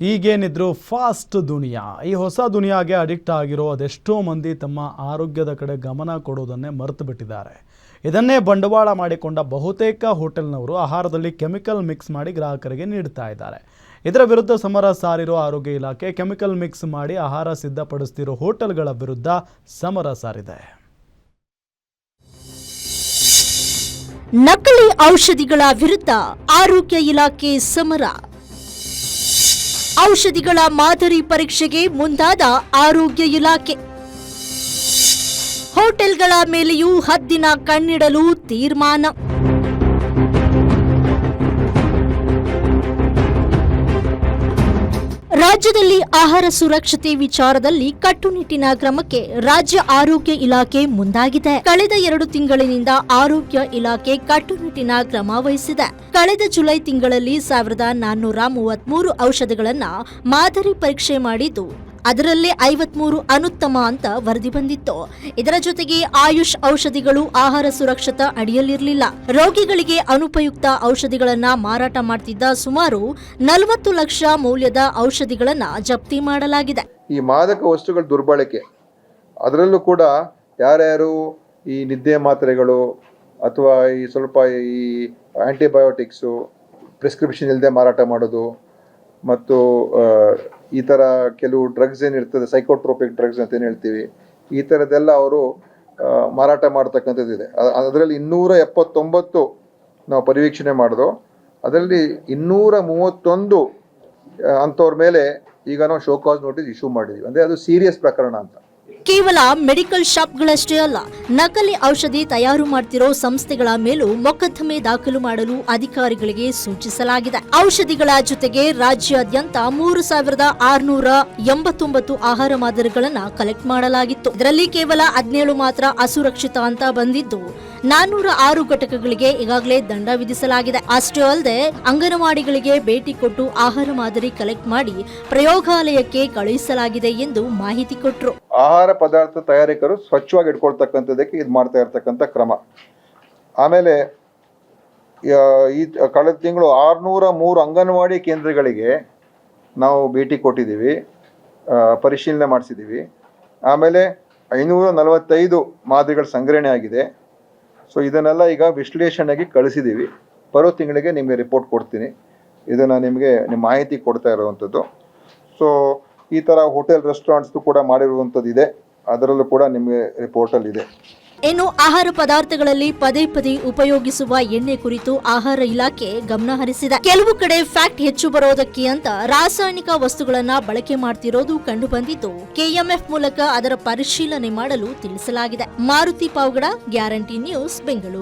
ಈಗೇನಿದ್ರು fast ದುನಿಯಾ, ಈ ಹೊಸ ದುನಿಯಾಗೆ addict ಆಗಿರೋ ಅದೆಷ್ಟೋ ಮಂದಿ ತಮ್ಮ ಆರೋಗ್ಯದ ಕಡೆ ಗಮನ ಕೊಡೋದನ್ನೇ ಮರೆತು ಬಿಟ್ಟಿದ್ದಾರೆ. ಇದನ್ನೇ ಬಂಡವಾಳ ಮಾಡಿಕೊಂಡ ಬಹುತೇಕ ಹೋಟೆಲ್ನವರು ಆಹಾರದಲ್ಲಿ ಕೆಮಿಕಲ್ ಮಿಕ್ಸ್ ಮಾಡಿ ಗ್ರಾಹಕರಿಗೆ ನೀಡ್ತಾ ಇದ್ದಾರೆ. ಇದರ ವಿರುದ್ಧ ಸಮರ ಸಾರಿರೋ ಆರೋಗ್ಯ ಇಲಾಖೆ ಕೆಮಿಕಲ್ ಮಿಕ್ಸ್ ಮಾಡಿ ಆಹಾರ ಸಿದ್ಧಪಡಿಸ್ತಿರೋ ಹೋಟೆಲ್ಗಳ ವಿರುದ್ಧ ಸಮರ ಸಾರಿದೆ. ನಕಲಿ ಔಷಧಿಗಳ ವಿರುದ್ಧ ಆರೋಗ್ಯ ಇಲಾಖೆ ಸಮರ. ಔಷಧಿಗಳ ಮಾದರಿ ಪರೀಕ್ಷೆಗೆ ಮುಂದಾದ ಆರೋಗ್ಯ ಇಲಾಖೆ. ಹೋಟೆಲ್ಗಳ ಮೇಲೆಯೂ ಹದ್ದಿನ ಕಣ್ಣಿಡಲು ತೀರ್ಮಾನ. ರಾಜ್ಯದಲ್ಲಿ ಆಹಾರ ಸುರಕ್ಷತೆ ವಿಚಾರದಲ್ಲಿ ಕಟ್ಟುನಿಟ್ಟಿನ ಕ್ರಮಕ್ಕೆ ರಾಜ್ಯ ಆರೋಗ್ಯ ಇಲಾಖೆ ಮುಂದಾಗಿದೆ. ಕಳೆದ 2 ತಿಂಗಳಿನಿಂದ ಆರೋಗ್ಯ ಇಲಾಖೆ ಕಟ್ಟುನಿಟ್ಟಿನ ಕ್ರಮ ವಹಿಸಿದೆ. ಕಳೆದ ಜುಲೈ ತಿಂಗಳಲ್ಲಿ 1433 ಔಷಧಗಳನ್ನ ಮಾದರಿ ಪರೀಕ್ಷೆ ಮಾಡಿದ್ದು, ಅದರಲ್ಲೇ 53 ಅನುತ್ತಮ ಅಂತ ವರದಿ ಬಂದಿತ್ತು. ಇದರ ಜೊತೆಗೆ ಆಯುಷ್ ಔಷಧಿಗಳು ಆಹಾರ ಸುರಕ್ಷತಾ ಅಡಿಯಲ್ಲಿರಲಿಲ್ಲ. ರೋಗಿಗಳಿಗೆ ಅನುಪಯುಕ್ತ ಔಷಧಿಗಳನ್ನ ಮಾರಾಟ ಮಾಡ್ತಿದ್ದ ಸುಮಾರು 40 ಲಕ್ಷ ಮೌಲ್ಯದ ಔಷಧಿಗಳನ್ನ ಜಪ್ತಿ ಮಾಡಲಾಗಿದೆ. ಈ ಮಾದಕ ವಸ್ತುಗಳ ದುರ್ಬಳಕೆ, ಅದರಲ್ಲೂ ಕೂಡ ಯಾರ್ಯಾರು ಈ ನಿದ್ದೆ ಮಾತ್ರೆಗಳು ಅಥವಾ ಈ ಸ್ವಲ್ಪ ಈ ಆಂಟಿಬಯೋಟಿಕ್ಸು ಪ್ರಿಸ್ಕ್ರಿಪ್ಷನ್ ಇಲ್ಲದೆ ಮಾರಾಟ ಮಾಡೋದು ಮತ್ತು ಈ ಥರ ಕೆಲವು ಡ್ರಗ್ಸ್ ಏನಿರ್ತದೆ, ಸೈಕೋಟ್ರೋಪಿಕ್ ಡ್ರಗ್ಸ್ ಅಂತ ಏನು ಹೇಳ್ತೀವಿ, ಈ ಥರದ್ದೆಲ್ಲ ಅವರು ಮಾರಾಟ ಮಾಡ್ತಕ್ಕಂಥದ್ದಿದೆ. ಅದರಲ್ಲಿ 279 ನಾವು ಪರಿವೀಕ್ಷಣೆ ಮಾಡಿದೋ, ಅದರಲ್ಲಿ 231 ಅಂಥವ್ರ ಮೇಲೆ ಈಗ ನಾವು ಶೋ ಕಾಸ್ ನೋಟಿಸ್ ಇಶ್ಯೂ ಮಾಡಿದ್ವಿ. ಅಂದರೆ ಅದು ಸೀರಿಯಸ್ ಪ್ರಕರಣ ಅಂತ. ಕೇವಲ ಮೆಡಿಕಲ್ ಶಾಪ್ಗಳಷ್ಟೇ ಅಲ್ಲ, ನಕಲಿ ಔಷಧಿ ತಯಾರು ಮಾಡ್ತಿರೋ ಸಂಸ್ಥೆಗಳ ಮೇಲೂ ಮೊಕದ್ದಮೆ ದಾಖಲು ಮಾಡಲು ಅಧಿಕಾರಿಗಳಿಗೆ ಸೂಚಿಸಲಾಗಿದೆ. ಔಷಧಿಗಳ ಜೊತೆಗೆ ರಾಜ್ಯಾದ್ಯಂತ 3689 ಆಹಾರ ಮಾದರಿಗಳನ್ನ ಕಲೆಕ್ಟ್ ಮಾಡಲಾಗಿತ್ತು. ಇದರಲ್ಲಿ ಕೇವಲ 17 ಮಾತ್ರ ಅಸುರಕ್ಷಿತ ಅಂತ ಬಂದಿದ್ದು, 406 ಘಟಕಗಳಿಗೆ ಈಗಾಗಲೇ ದಂಡ ವಿಧಿಸಲಾಗಿದೆ. ಅಷ್ಟೇ ಅಲ್ಲದೆ ಅಂಗನವಾಡಿಗಳಿಗೆ ಭೇಟಿ ಕೊಟ್ಟು ಆಹಾರ ಮಾದರಿ ಕಲೆಕ್ಟ್ ಮಾಡಿ ಪ್ರಯೋಗಾಲಯಕ್ಕೆ ಕಳುಹಿಸಲಾಗಿದೆ ಎಂದು ಮಾಹಿತಿ ಕೊಟ್ಟರು. ಆಹಾರ ಪದಾರ್ಥ ತಯಾರಕರು ಸ್ವಚ್ಛವಾಗಿ ಇಟ್ಕೊಳ್ತಕ್ಕಂಥದ್ದಕ್ಕೆ ಇದು ಮಾಡ್ತಾ ಇರ್ತಕ್ಕಂಥ ಕ್ರಮ. ಆಮೇಲೆ ಈ ಕಳೆದ ತಿಂಗಳು 603 ಅಂಗನವಾಡಿ ಕೇಂದ್ರಗಳಿಗೆ ನಾವು ಭೇಟಿ ಕೊಟ್ಟಿದ್ದೀವಿ, ಪರಿಶೀಲನೆ ಮಾಡಿಸಿದ್ದೀವಿ. ಆಮೇಲೆ 545 ಮಾದರಿಗಳ ಸಂಗ್ರಹಣೆ ಆಗಿದೆ. ಸೊ ಇದನ್ನೆಲ್ಲ ಈಗ ವಿಶ್ಲೇಷಣೆಗೆ ಕಳಿಸಿದ್ದೀವಿ. ಬರೋ ತಿಂಗಳಿಗೆ ನಿಮಗೆ ರಿಪೋರ್ಟ್ ಕೊಡ್ತೀನಿ. ಇದನ್ನು ನಿಮಗೆ ನಿಮ್ಮ ಮಾಹಿತಿ ಕೊಡ್ತಾ ಇರುವಂಥದ್ದು. ಸೊ ಈ ಥರ ಹೋಟೆಲ್ ರೆಸ್ಟೋರೆಂಟ್ಸ್ ಕೂಡ ಮಾಡಿರುವಂಥದ್ದು ಇದೆ, ಅದರಲ್ಲೂ ಕೂಡ ನಿಮಗೆ ರಿಪೋರ್ಟಲ್ಲಿ ಇದೆ. ಇನ್ನು ಆಹಾರ ಪದಾರ್ಥಗಳಲ್ಲಿ ಪದೇ ಪದೇ ಉಪಯೋಗಿಸುವ ಎಣ್ಣೆ ಕುರಿತು ಆಹಾರ ಇಲಾಖೆ ಗಮನ ಹರಿಸಿದೆ. ಕೆಲವು ಕಡೆ ಫ್ಯಾಕ್ಟ್ ಹೆಚ್ಚು ಬರೋದಕ್ಕೆ ಅಂತ ರಾಸಾಯನಿಕ ವಸ್ತುಗಳನ್ನ ಬಳಕೆ ಮಾಡ್ತಿರೋದು ಕಂಡು ಬಂದಿದ್ದು, ಕೆಎಂಎಫ್ ಮೂಲಕ ಅದರ ಪರಿಶೀಲನೆ ಮಾಡಲು ತಿಳಿಸಲಾಗಿದೆ. Maruti Pavagada, guarantee news, Bengaluru.